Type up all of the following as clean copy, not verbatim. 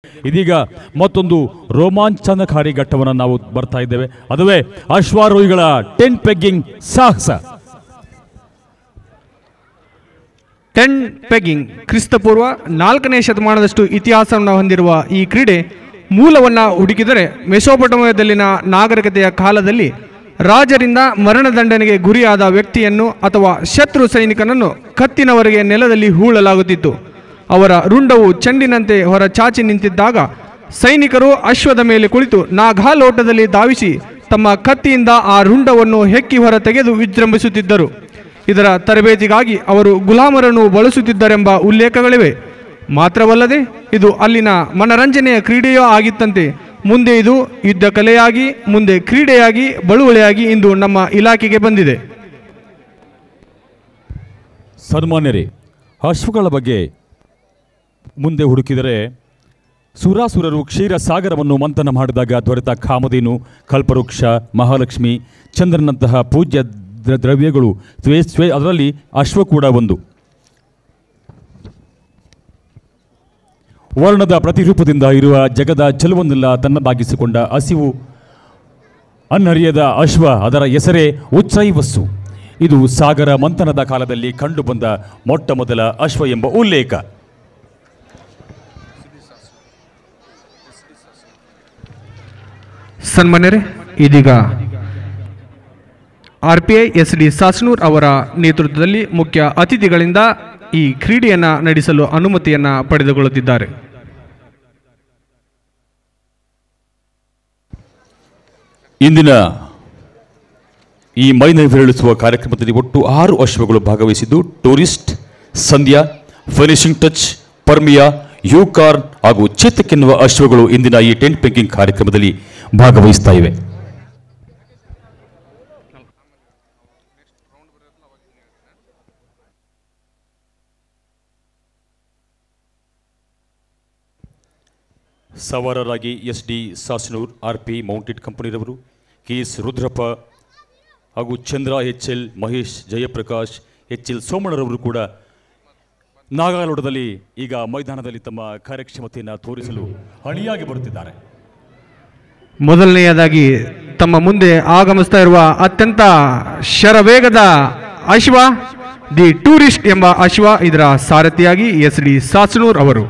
ಇದೀಗ ಮತ್ತೊಂದು ರೋಮಾಂಚನಕಾರಿ ಘಟ್ಟವನ್ನು ನಾವು ಬರ್ತಾ ಇದ್ದೇವೆ. ಅದುವೇ ಅಶ್ವಾರೋಹಿಗಳ ಟೆಂಟ್ ಪೆಗ್ಗಿಂಗ್ ಸಾಹಸ. ಟೆಂಟ್ ಪೆಗ್ಗಿಂಗ್ ಕ್ರಿಸ್ತಪೂರ್ವ 4ನೇ ಶತಮಾನದಷ್ಟು ಇತಿಹಾಸವನ್ನು ಹೊಂದಿರುವ ಈ ಕ್ರೀಡೆ ಮೂಲವನ್ನು ಹುಡುಕಿದರೆ ಮೆಸೊಪೊಟೇಮಿಯಾದಲ್ಲಿನ ನಾಗರಿಕತೆಯ ಕಾಲದಲ್ಲಿ ರಾಜರಿಂದ ಮರಣದಂಡನೆಗೆ ಗುರಿಯಾದ ವ್ಯಕ್ತಿಯನ್ನು ಅಥವಾ ಶತ್ರು ಸೈನಿಕನನ್ನು ಕತ್ತಿನವರೆಗೆ ನೆಲದಲ್ಲಿ ಹೂಳಲಾಗುತ್ತಿತ್ತು. ಅವರ ರುಂಡವು ಚೆಂಡಿನಂತೆ ಹೊರ ಚಾಚಿ ನಿಂತಿದ್ದಾಗ ಸೈನಿಕರು ಅಶ್ವದ ಮೇಲೆ ಕುಳಿತು ನಾಗಾಲೋಟದಲ್ಲಿ ಧಾವಿಸಿ ತಮ್ಮ ಕತ್ತಿಯಿಂದ ಆ ರುಂಡವನ್ನು ಹೆಕ್ಕಿ ಹೊರ ತೆಗೆದು ವಿಜೃಂಭಿಸುತ್ತಿದ್ದರು. ಇದರ ತರಬೇತಿಗಾಗಿ ಅವರು ಗುಲಾಮರನ್ನು ಬಳಸುತ್ತಿದ್ದರೆಂಬ ಉಲ್ಲೇಖಗಳಿವೆ. ಮಾತ್ರವಲ್ಲದೆ ಇದು ಅಲ್ಲಿನ ಮನರಂಜನೆಯ ಕ್ರೀಡೆಯೂ ಆಗಿತ್ತಂತೆ. ಮುಂದೆ ಇದು ಯುದ್ಧ ಕಲೆಯಾಗಿ, ಮುಂದೆ ಕ್ರೀಡೆಯಾಗಿ, ಬಳುವಳಿಯಾಗಿ ಇಂದು ನಮ್ಮ ಇಲಾಖೆಗೆ ಬಂದಿದೆ. ಸನ್ಮಾನ್ಯರೇ, ಅಶ್ವಗಳ ಬಗ್ಗೆ ಮುಂದೆ ಹುಡುಕಿದರೆ ಸುರಾಸುರರು ಕ್ಷೀರಸಾಗರವನ್ನು ಮಂಥನ ಮಾಡಿದಾಗ ದೊರೆತ ಕಾಮಧೇನು, ಕಲ್ಪವೃಕ್ಷ, ಮಹಾಲಕ್ಷ್ಮಿ, ಚಂದ್ರನಂತಹ ಪೂಜ್ಯ ದ್ರವ್ಯಗಳು ಅದರಲ್ಲಿ ಅಶ್ವ ಕೂಡ ಒಂದು. ವರ್ಣದ ಪ್ರತಿರೂಪದಿಂದ ಇರುವ ಜಗದ ಚೆಲುವನ್ನೆಲ್ಲ ತನ್ನದಾಗಿಸಿಕೊಂಡ ಹಸಿವು ಅನ್ನರಿಯದ ಅಶ್ವ, ಅದರ ಹೆಸರೇ ಉಚ್ಚೈವಸ್ಸು. ಇದು ಸಾಗರ ಮಂಥನದ ಕಾಲದಲ್ಲಿ ಕಂಡುಬಂದ ಮೊಟ್ಟ ಮೊದಲ ಅಶ್ವ ಎಂಬ ಉಲ್ಲೇಖ. ಸನ್ಮಾನ್ಯರೇ, ಇದೀಗ RPI SD ಸಾಸನೂರ್ ಅವರ ನೇತೃತ್ವದಲ್ಲಿ ಮುಖ್ಯ ಅತಿಥಿಗಳಿಂದ ಈ ಕ್ರೀಡೆಯನ್ನು ನಡೆಸಲು ಅನುಮತಿಯನ್ನು ಪಡೆದುಕೊಳ್ಳುತ್ತಿದ್ದಾರೆ. ಇಂದಿನ ಈ ಮೈನವಿರಳಿಸುವ ಕಾರ್ಯಕ್ರಮದಲ್ಲಿ ಒಟ್ಟು 6 ಅಶ್ವಗಳು ಭಾಗವಹಿಸಿದ್ದು ಟೂರಿಸ್ಟ್, ಸಂಧ್ಯಾ, ಫಿನಿಶಿಂಗ್ ಟಚ್, ಪರ್ಮಿಯಾ, ಯೂಕಾರ್ನ್ ಹಾಗೂ ಚೇತಕ್ ಎನ್ನುವ ಅಶ್ವಗಳು ಇಂದಿನ ಈ ಟೆಂಟ್ ಪೆಗ್ಗಿಂಗ್ ಕಾರ್ಯಕ್ರಮದಲ್ಲಿ ಭಾಗವಹಿಸ್ತಾ ಇವೆ. ಸವಾರರಾಗಿ SD ಸಾಸನೂರ್, RP ಮೌಂಟೆಡ್ ಕಂಪನಿರವರು, KS ರುದ್ರಪ್ಪ ಹಾಗೂ ಚಂದ್ರ HL ಮಹೇಶ್, ಜಯಪ್ರಕಾಶ್, HL ಸೋಮಣ್ಣರವರು ಕೂಡ ನಾಗಾಲೋಟದಲ್ಲಿ ಈಗ ಮೈದಾನದಲ್ಲಿ ತಮ್ಮ ಕಾರ್ಯಕ್ಷಮತೆಯನ್ನು ತೋರಿಸಲು ಹಣಿಯಾಗಿ ಬರುತ್ತಿದ್ದಾರೆ. ಮೊದಲನೆಯದಾಗಿ ತಮ್ಮ ಮುಂದೆ ಆಗಮಿಸ್ತಾ ಇರುವ ಅತ್ಯಂತ ಶರವೇಗದ ಅಶ್ವ ದಿ ಟೂರಿಸ್ಟ್ ಎಂಬ ಅಶ್ವ, ಇದರ ಸಾರಥಿಯಾಗಿ SD ಸಾಸನೂರ್ ಅವರು.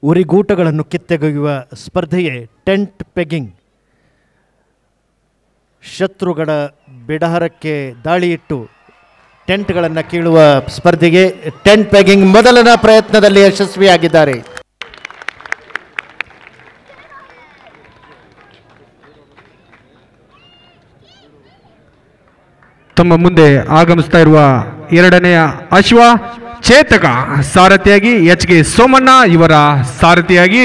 ಉರಿಗೂಟಗಳನ್ನು ಕಿತ್ತೆಗೆಯುವ ಸ್ಪರ್ಧೆಯೇ ಟೆಂಟ್ ಪೆಗ್ಗಿಂಗ್. ಶತ್ರುಗಳ ಬಿಡಾರಕ್ಕೆ ದಾಳಿಯಿಟ್ಟು ಟೆಂಟ್ಗಳನ್ನು ಕೀಳುವ ಸ್ಪರ್ಧೆಗೆ ಟೆಂಟ್ ಪೆಗ್ಗಿಂಗ್ ಮೊದಲನ ಪ್ರಯತ್ನದಲ್ಲಿ ಯಶಸ್ವಿಯಾಗಿದ್ದಾರೆ. ತಮ್ಮ ಮುಂದೆ ಆಗಮಿಸ್ತಾ ಇರುವ ಎರಡನೆಯ ಅಶ್ವ ಚೇತಕ, ಸಾರಥಿಯಾಗಿ HK ಸೋಮಣ್ಣ, ಇವರ ಸಾರಥಿಯಾಗಿ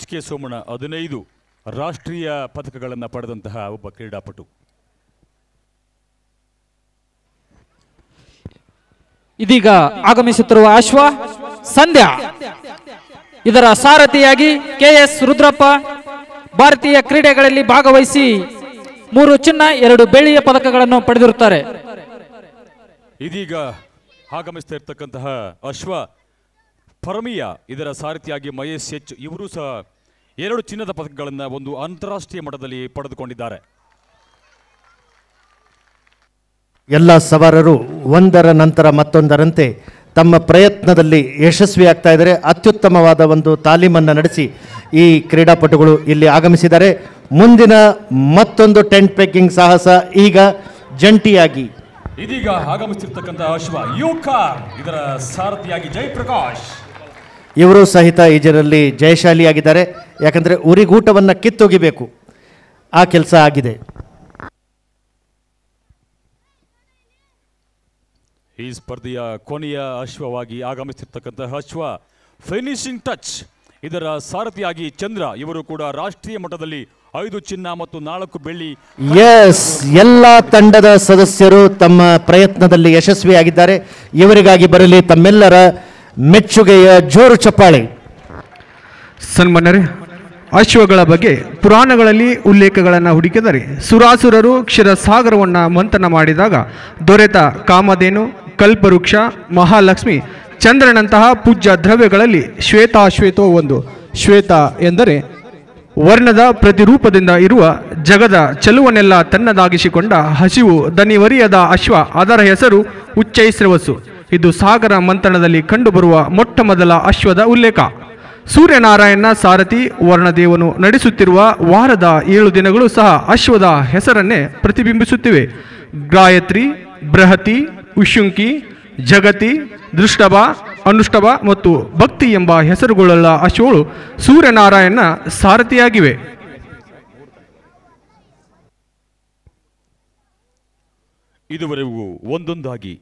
HK ಸೋಮಣ್ಣ 15 ರಾಷ್ಟ್ರೀಯ ಪದಕಗಳನ್ನು ಪಡೆದಂತಹ ಒಬ್ಬ ಕ್ರೀಡಾಪಟು. ಇದೀಗ ಆಗಮಿಸುತ್ತಿರುವ ಅಶ್ವ ಸಂಧ್ಯಾ, ಇದರ ಸಾರಥಿಯಾಗಿ KS ರುದ್ರಪ್ಪ. ಭಾರತೀಯ ಕ್ರೀಡೆಗಳಲ್ಲಿ ಭಾಗವಹಿಸಿ 3 ಚಿನ್ನ 2 ಬೆಳ್ಳಿಯ ಪದಕಗಳನ್ನು ಪಡೆದಿರುತ್ತಾರೆ. ಇದೀಗ ಆಗಮಿಸ್ತಾ ಇರ್ತಕ್ಕಂತಹ ಅಶ್ವ ಪರಮಿಯಾ, ಇದರ ಸಾರಥಿಯಾಗಿ ಮಹೇಶ್ H. ಇವರು ಸಹ 2 ಚಿನ್ನದ ಪದಕಗಳನ್ನು ಒಂದು ಅಂತಾರಾಷ್ಟ್ರೀಯ ಮಟ್ಟದಲ್ಲಿ ಪಡೆದುಕೊಂಡಿದ್ದಾರೆ. ಎಲ್ಲ ಸವಾರರು ಒಂದರ ನಂತರ ಮತ್ತೊಂದರಂತೆ ತಮ್ಮ ಪ್ರಯತ್ನದಲ್ಲಿ ಯಶಸ್ವಿಯಾಗ್ತಾ ಇದ್ದಾರೆ. ಅತ್ಯುತ್ತಮವಾದ ಒಂದು ತಾಲೀಮನ್ನು ನಡೆಸಿ ಈ ಕ್ರೀಡಾಪಟುಗಳು ಇಲ್ಲಿ ಆಗಮಿಸಿದ್ದಾರೆ. ಮುಂದಿನ ಮತ್ತೊಂದು ಟೆಂಟ್ ಪೆಗ್ಗಿಂಗ್ ಸಾಹಸ ಈಗ ಜಂಟಿಯಾಗಿ. ಇದೀಗ ಆಗಮಿಸಿರ್ತಕ್ಕಂತಹ ಅಶ್ವ ಯೂಕಾರ್, ಇದರ ಸಾರಥಿಯಾಗಿ ಜಯಪ್ರಕಾಶ್. ಇವರು ಸಹಿತ ಇದರಲ್ಲಿ ಜಯಶಾಲಿಯಾಗಿದ್ದಾರೆ. ಯಾಕಂದರೆ ಉರಿಗೂಟವನ್ನು ಕಿತ್ತೊಗಿಬೇಕು, ಆ ಕೆಲಸ ಆಗಿದೆ. ಈ ಸ್ಪರ್ಧೆಯ ಕೊನೆಯ ಅಶ್ವವಾಗಿ ಆಗಮಿಸಿರ್ತಕ್ಕಂತಹ ಅಶ್ವ ಫಿನಿಶಿಂಗ್ ಟಚ್, ಇದರ ಸಾರಥಿಯಾಗಿ ಚಂದ್ರ. ಇವರು ಕೂಡ ರಾಷ್ಟ್ರೀಯ ಮಟ್ಟದಲ್ಲಿ 5 ಚಿನ್ನ ಮತ್ತು 4 ಬೆಳ್ಳಿ. ಎಸ್, ಎಲ್ಲ ತಂಡದ ಸದಸ್ಯರು ತಮ್ಮ ಪ್ರಯತ್ನದಲ್ಲಿ ಯಶಸ್ವಿಯಾಗಿದ್ದಾರೆ. ಇವರಿಗಾಗಿ ಬರಲಿ ತಮ್ಮೆಲ್ಲರ ಮೆಚ್ಚುಗೆಯ ಜೋರು ಚಪ್ಪಾಳೆ. ಸನ್ಮಾನ್ಯರೇ, ಅಶ್ವಗಳ ಬಗ್ಗೆ ಪುರಾಣಗಳಲ್ಲಿ ಉಲ್ಲೇಖಗಳನ್ನು ಹುಡುಕಿದರೆ ಸುರಾಸುರರು ಕ್ಷೀರಸಾಗರವನ್ನು ಮಂಥನ ಮಾಡಿದಾಗ ದೊರೆತ ಕಾಮಧೇನು, ಕಲ್ಪವೃಕ್ಷ, ಮಹಾಲಕ್ಷ್ಮಿ, ಚಂದ್ರನಂತಹ ಪೂಜ್ಯ ದ್ರವ್ಯಗಳಲ್ಲಿ ಶ್ವೇತಾಶ್ವೇತೋ ಒಂದು. ಶ್ವೇತ ಎಂದರೆ ವರ್ಣದ ಪ್ರತಿರೂಪದಿಂದ ಇರುವ ಜಗದ ಚೆಲುವನ್ನೆಲ್ಲ ತನ್ನದಾಗಿಸಿಕೊಂಡ ಹಸಿವು ದನಿವರಿಯದ ಅಶ್ವ, ಅದರ ಹೆಸರು ಉಚ್ಚೈಸ್ರವಸ್ಸು. ಇದು ಸಾಗರ ಮಂಥನದಲ್ಲಿ ಕಂಡುಬರುವ ಮೊಟ್ಟ ಮೊದಲ ಅಶ್ವದ ಉಲ್ಲೇಖ. ಸೂರ್ಯನಾರಾಯಣ ಸಾರಥಿ ವರ್ಣದೇವನು ನಡೆಸುತ್ತಿರುವ ವಾರದ 7 ದಿನಗಳು ಸಹ ಅಶ್ವದ ಹೆಸರನ್ನೇ ಪ್ರತಿಬಿಂಬಿಸುತ್ತಿವೆ. ಗಾಯತ್ರಿ, ಬೃಹತಿ, ಉಶುಂಕಿ, ಜಗತಿ, ದೃಷ್ಟಭ, ಅನುಷ್ಟಭ ಮತ್ತು ಭಕ್ತಿ ಎಂಬ ಹೆಸರುಗಳುಳ್ಳ ಅಶ್ವಗಳು ಸೂರ್ಯನಾರಾಯಣ ಸಾರಥಿಯಾಗಿವೆ. ಇದುವರೆಗೂ ಒಂದೊಂದಾಗಿ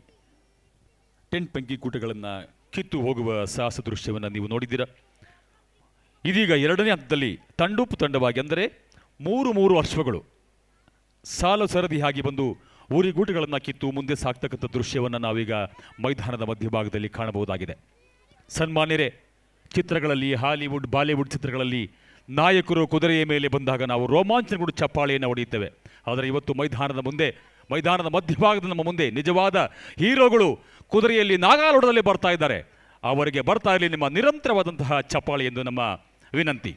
ಟೆಂಟ್ ಪಂಕಿಕೂಟಗಳನ್ನು ಕಿತ್ತು ಹೋಗುವ ಸಾಹಸ ದೃಶ್ಯವನ್ನು ನೀವು ನೋಡಿದ್ದೀರಾ. ಇದೀಗ ಎರಡನೇ ಹಂತದಲ್ಲಿ ತಂಡೋಪತಂಡವಾಗಿ ಅಂದರೆ 3 ಅಶ್ವಗಳು ಸಾಲು ಸರದಿಯಾಗಿ ಬಂದು ಊರಿಗೂಟಗಳನ್ನು ಕಿತ್ತು ಮುಂದೆ ಸಾಕ್ತಕ್ಕಂಥ ದೃಶ್ಯವನ್ನು ನಾವೀಗ ಮೈದಾನದ ಮಧ್ಯಭಾಗದಲ್ಲಿ ಕಾಣಬಹುದಾಗಿದೆ. ಸನ್ಮಾನ್ಯರೇ, ಚಿತ್ರಗಳಲ್ಲಿ ಹಾಲಿವುಡ್, ಬಾಲಿವುಡ್ ಚಿತ್ರಗಳಲ್ಲಿ ನಾಯಕರು ಕುದುರೆಯ ಮೇಲೆ ಬಂದಾಗ ನಾವು ರೋಮಾಂಚನಗೊಂಡು ಚಪ್ಪಾಳೆಯನ್ನು ಹೊಡೆಯುತ್ತೇವೆ. ಆದರೆ ಇವತ್ತು ಮೈದಾನದ ಮಧ್ಯಭಾಗದ ನಮ್ಮ ಮುಂದೆ ನಿಜವಾದ ಹೀರೋಗಳು ಕುದುರೆಯಲ್ಲಿ ನಾಗಾಲೋಟದಲ್ಲಿ ಬರ್ತಾ ಇದ್ದಾರೆ. ಅವರಿಗೆ ಬರ್ತಾ ಇರಲಿ ನಿಮ್ಮ ನಿರಂತರವಾದಂತಹ ಚಪ್ಪಾಳೆ ಎಂದು ನಮ್ಮ ವಿನಂತಿ.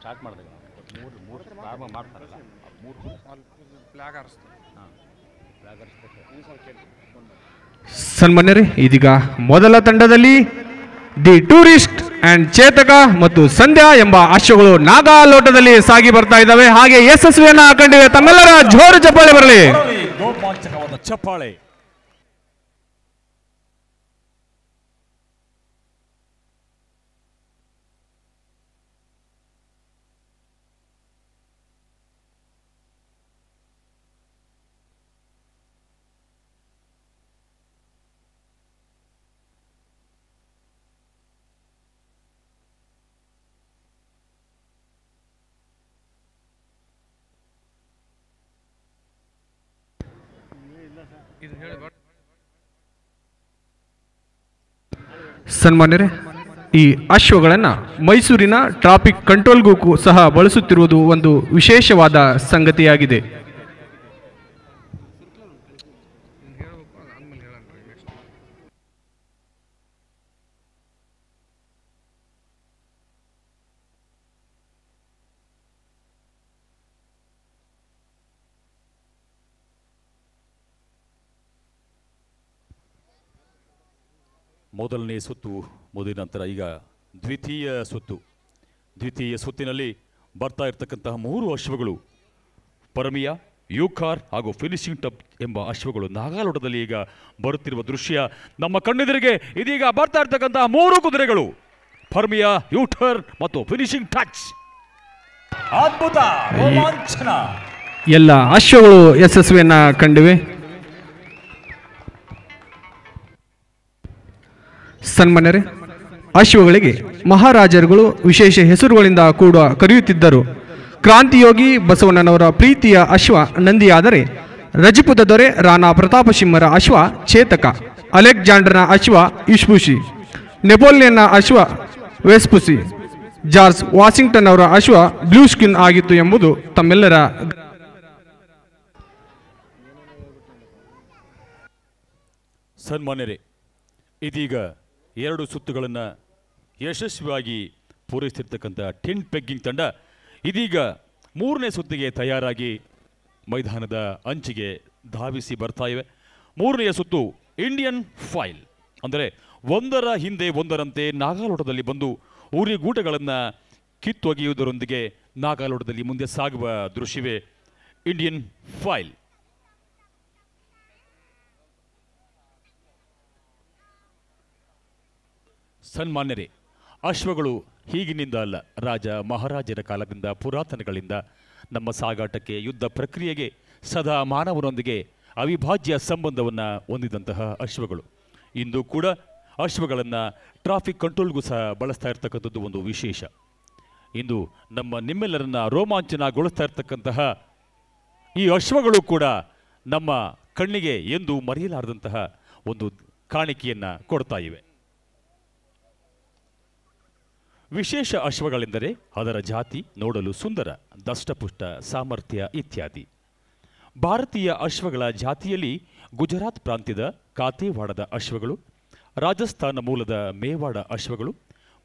ಸ್ಟಾರ್ಟ್ ಮಾಡಿದಾಗ ಸನ್ಮಾನ್ಯರೇ, ಇದೀಗ ಮೊದಲ ತಂಡದಲ್ಲಿ ದಿ ಟೂರಿಸ್ಟ್ ಅಂಡ್ ಚೇತಕ ಮತ್ತು ಸಂಧ್ಯಾ ಎಂಬ ಅಶ್ವಗಳು ನಾಗಾಲೋಟದಲ್ಲಿ ಸಾಗಿ ಬರ್ತಾ ಇದ್ದಾವೆ. ಹಾಗೆ ಯಶಸ್ವಿಯನ್ನ ಕಂಡಿವೆ. ತಮ್ಮೆಲ್ಲರ ಜೋರು ಚಪ್ಪಾಳೆ ಬರಲಿ. ರೋಮಾಂಚಕವಾದ ಚಪ್ಪಾಳೆ. ಸನ್ಮಾನ್ಯರೇ, ಈ ಅಶ್ವಗಳನ್ನು ಮೈಸೂರಿನ ಟ್ರಾಫಿಕ್ ಕಂಟ್ರೋಲ್ಗೂ ಸಹ ಬಳಸುತ್ತಿರುವುದು ಒಂದು ವಿಶೇಷವಾದ ಸಂಗತಿಯಾಗಿದೆ. ಮೊದಲನೇ ಸುತ್ತು ಮುಗಿದ ನಂತರ ಈಗ ದ್ವಿತೀಯ ಸುತ್ತಿನಲ್ಲಿ ಬರ್ತಾ ಇರತಕ್ಕಂತಹ 3 ಅಶ್ವಗಳು ಪರಮಿಯಾ, ಯೂಕಾರ್ ಹಾಗೂ ಫಿನಿಶಿಂಗ್ ಟಚ್ ಎಂಬ ಅಶ್ವಗಳು ನಾಗಾಲೋಟದಲ್ಲಿ ಈಗ ಬರುತ್ತಿರುವ ದೃಶ್ಯ ನಮ್ಮ ಕಣ್ಣೆದುರಿಗೆ. ಇದೀಗ ಬರ್ತಾ ಇರತಕ್ಕಂತಹ 3 ಕುದುರೆಗಳು ಪರ್ಮಿಯಾ, ಯೂಟರ್ ಮತ್ತು ಫಿನಿಶಿಂಗ್ ಟಚ್. ಅದ್ಭುತ ರೋಮಾಂಚನ. ಎಲ್ಲ ಅಶ್ವಗಳು ಯಶಸ್ವಿಯನ್ನ ಕಂಡಿವೆ. ಸನ್ಮಾನ್ಯರೇ, ಅಶ್ವಗಳಿಗೆ ಮಹಾರಾಜರುಗಳು ವಿಶೇಷ ಹೆಸರುಗಳಿಂದ ಕೂಡ ಕರೆಯುತ್ತಿದ್ದರು. ಕ್ರಾಂತಿಯೋಗಿ ಬಸವಣ್ಣನವರ ಪ್ರೀತಿಯ ಅಶ್ವ ನಂದಿಯಾದರೆ, ರಜಪೂತ ದೊರೆ ರಾಣಾ ಪ್ರತಾಪ ಸಿಂಹರ ಅಶ್ವ ಚೇತಕ, ಅಲೆಕ್ಸಾಂಡರ್ನ ಅಶ್ವ ಇಶ್ಪುಸಿ, ನೆಪೋಲಿಯನ್ನ ಅಶ್ವ ವೆಸ್ಪುಸಿ, ಜಾರ್ಜ್ ವಾಷಿಂಗ್ಟನ್ ಅವರ ಅಶ್ವ ಬ್ಲೂ ಸ್ಕಿನ್ ಆಗಿತ್ತು ಎಂಬುದು ತಮ್ಮೆಲ್ಲರ. ಸನ್ಮಾನ್ಯರೇ, ಇದೀಗ 2 ಸುತ್ತುಗಳನ್ನು ಯಶಸ್ವಿಯಾಗಿ ಪೂರೈಸಿರ್ತಕ್ಕಂಥ ಟೆಂಟ್ ಪೆಗ್ಗಿಂಗ್ ತಂಡ ಇದೀಗ 3ನೇ ಸುತ್ತಿಗೆ ತಯಾರಾಗಿ ಮೈದಾನದ ಅಂಚಿಗೆ ಧಾವಿಸಿ ಬರ್ತಾ ಇವೆ. 3ನೆಯ ಸುತ್ತು ಇಂಡಿಯನ್ ಫೈಲ್ ಅಂದರೆ ಒಂದರ ಹಿಂದೆ ಒಂದರಂತೆ ನಾಗಾಲೋಟದಲ್ಲಿ ಬಂದು ಊರಿಗೂಟಗಳನ್ನು ಕಿತ್ತೊಗೆಯುವುದರೊಂದಿಗೆ ನಾಗಾಲೋಟದಲ್ಲಿ ಮುಂದೆ ಸಾಗುವ ದೃಶ್ಯವೇ ಇಂಡಿಯನ್ ಫೈಲ್. ಸನ್ಮಾನ್ಯರೇ, ಅಶ್ವಗಳು ಹೀಗಿನಿಂದ ಅಲ್ಲ, ರಾಜ ಮಹಾರಾಜರ ಕಾಲದಿಂದ ಪುರಾತನಗಳಿಂದ ನಮ್ಮ ಸಾಗಾಟಕ್ಕೆ, ಯುದ್ಧ ಪ್ರಕ್ರಿಯೆಗೆ ಸದಾ ಮಾನವನೊಂದಿಗೆ ಅವಿಭಾಜ್ಯ ಸಂಬಂಧವನ್ನು ಹೊಂದಿದಂತಹ ಅಶ್ವಗಳು. ಇಂದು ಕೂಡ ಅಶ್ವಗಳನ್ನು ಟ್ರಾಫಿಕ್ ಕಂಟ್ರೋಲ್ಗೂ ಸಹ ಬಳಸ್ತಾ ಇರ್ತಕ್ಕಂಥದ್ದು ಒಂದು ವಿಶೇಷ. ಇಂದು ನಿಮ್ಮೆಲ್ಲರನ್ನ ರೋಮಾಂಚನಗೊಳಿಸ್ತಾ ಇರ್ತಕ್ಕಂತಹ ಈ ಅಶ್ವಗಳು ಕೂಡ ನಮ್ಮ ಕಣ್ಣಿಗೆ ಎಂದು ಮರೆಯಲಾರದಂತಹ ಒಂದು ಕಾಣಿಕೆಯನ್ನು ಕೊಡ್ತಾ ಇವೆ. ವಿಶೇಷ ಅಶ್ವಗಳೆಂದರೆ ಅದರ ಜಾತಿ ನೋಡಲು ಸುಂದರ, ದಷ್ಟಪುಷ್ಟ, ಸಾಮರ್ಥ್ಯ ಇತ್ಯಾದಿ. ಭಾರತೀಯ ಅಶ್ವಗಳ ಜಾತಿಯಲ್ಲಿ ಗುಜರಾತ್ ಪ್ರಾಂತ್ಯದ ಕಾತೇವಾಡದ ಅಶ್ವಗಳು, ರಾಜಸ್ಥಾನ ಮೂಲದ ಮೇವಾಡ ಅಶ್ವಗಳು,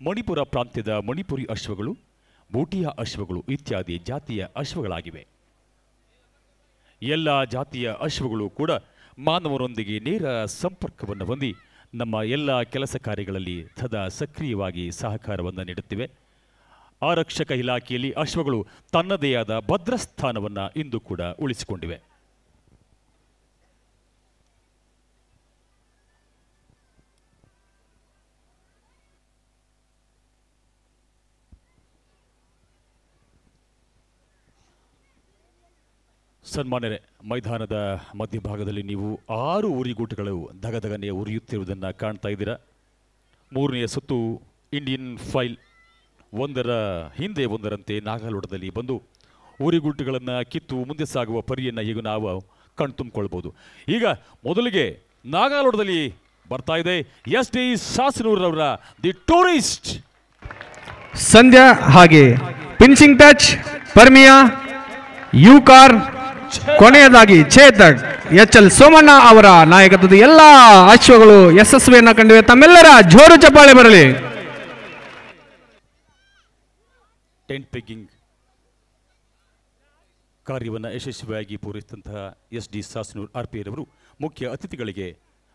ಮಣಿಪುರ ಪ್ರಾಂತ್ಯದ ಮಣಿಪುರಿ ಅಶ್ವಗಳು, ಬೂಟಿಯಾ ಅಶ್ವಗಳು ಇತ್ಯಾದಿ ಜಾತಿಯ ಅಶ್ವಗಳಾಗಿವೆ. ಎಲ್ಲ ಜಾತಿಯ ಅಶ್ವಗಳು ಕೂಡ ಮಾನವರೊಂದಿಗೆ ನೇರ ಸಂಪರ್ಕವನ್ನು ಹೊಂದಿ ನಮ್ಮ ಎಲ್ಲ ಕೆಲಸ ಕಾರ್ಯಗಳಲ್ಲಿ ಸದಾ ಸಕ್ರಿಯವಾಗಿ ಸಹಕಾರವನ್ನು ನೀಡುತ್ತಿವೆ. ಆರಕ್ಷಕ ಇಲಾಖೆಯಲ್ಲಿ ಅಶ್ವಗಳು ತನ್ನದೇ ಆದ ಭದ್ರಸ್ಥಾನವನ್ನು ಇಂದು ಕೂಡ ಉಳಿಸಿಕೊಂಡಿವೆ. ಸನ್ಮಾನ್ಯರೇ, ಮೈದಾನದ ಮಧ್ಯಭಾಗದಲ್ಲಿ ನೀವು 6 ಉರಿಗೂಟಗಳು ದಗದಗನೆ ಉರಿಯುತ್ತಿರುವುದನ್ನು ಕಾಣ್ತಾ ಇದ್ದೀರಾ. 3ನೇ ಸುತ್ತು ಇಂಡಿಯನ್ ಫೈಲ್ ಒಂದರ ಹಿಂದೆ ಒಂದರಂತೆ ನಾಗಾಲೋಟದಲ್ಲಿ ಬಂದು ಉರಿಗೂಟಗಳನ್ನು ಕಿತ್ತು ಮುಂದೆ ಸಾಗುವ ಪರಿಯನ್ನು ಈಗ ನಾವು ಕಣ್ತುಂಬಿಕೊಳ್ಬೋದು. ಈಗ ಮೊದಲಿಗೆ ನಾಗಾಲೋಟದಲ್ಲಿ ಬರ್ತಾ ಇದೆ SD ಸಾಸನೂರವರ ದಿ ಟೂರಿಸ್ಟ್. ಸಂಧ್ಯಾ ಹಾಗೆ ಫಿನಿಶಿಂಗ್ ಟಚ್ ಪರ್ಮಿಯಾ, ಯುಕಾರ್, ಕೊನೆಯದಾಗಿ ಚೇತಕ್. HL ಸೋಮಣ್ಣ ಅವರ ನಾಯಕತ್ವದ ಎಲ್ಲ ಅಶ್ವಗಳು ಯಶಸ್ವಿಯನ್ನು ಕಂಡಿವೆ. ತಮ್ಮೆಲ್ಲರ ಜೋರು ಚಪ್ಪಾಳೆ ಬರಲಿ. ಟೆಂಟ್ ಪೆಗ್ಗಿಂಗ್ ಕಾರ್ಯವನ್ನು ಯಶಸ್ವಿಯಾಗಿ ಪೂರೈಸಿದಂತಹ SD ಸಾಸನೂರ್ RP ರವರು ಮುಖ್ಯ ಅತಿಥಿಗಳಿಗೆ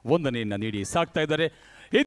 ವಂದನೆಯನ್ನು ನೀಡಿ ಸಾಕ್ತಾ ಇದ್ದಾರೆ.